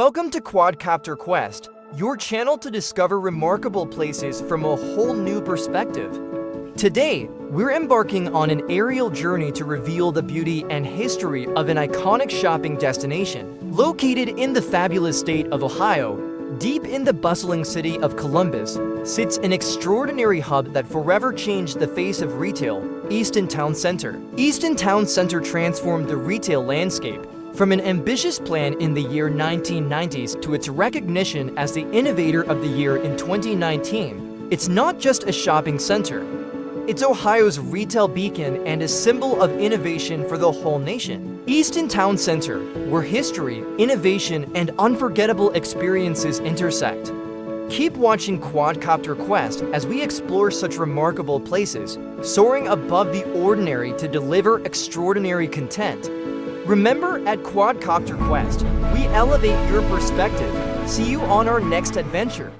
Welcome to Quadcopter Quest, your channel to discover remarkable places from a whole new perspective. Today, we're embarking on an aerial journey to reveal the beauty and history of an iconic shopping destination. Located in the fabulous state of Ohio, deep in the bustling city of Columbus, sits an extraordinary hub that forever changed the face of retail, Easton Town Center. Easton Town Center transformed the retail landscape from an ambitious plan in the year 1990s to its recognition as the Innovator of the Year in 2019. It's not just a shopping center. It's Ohio's retail beacon and a symbol of innovation for the whole nation. Easton Town Center, where history, innovation, and unforgettable experiences intersect. Keep watching Quadcopter Quest as we explore such remarkable places, soaring above the ordinary to deliver extraordinary content. Remember, at Quadcopter Quest, we elevate your perspective. See you on our next adventure.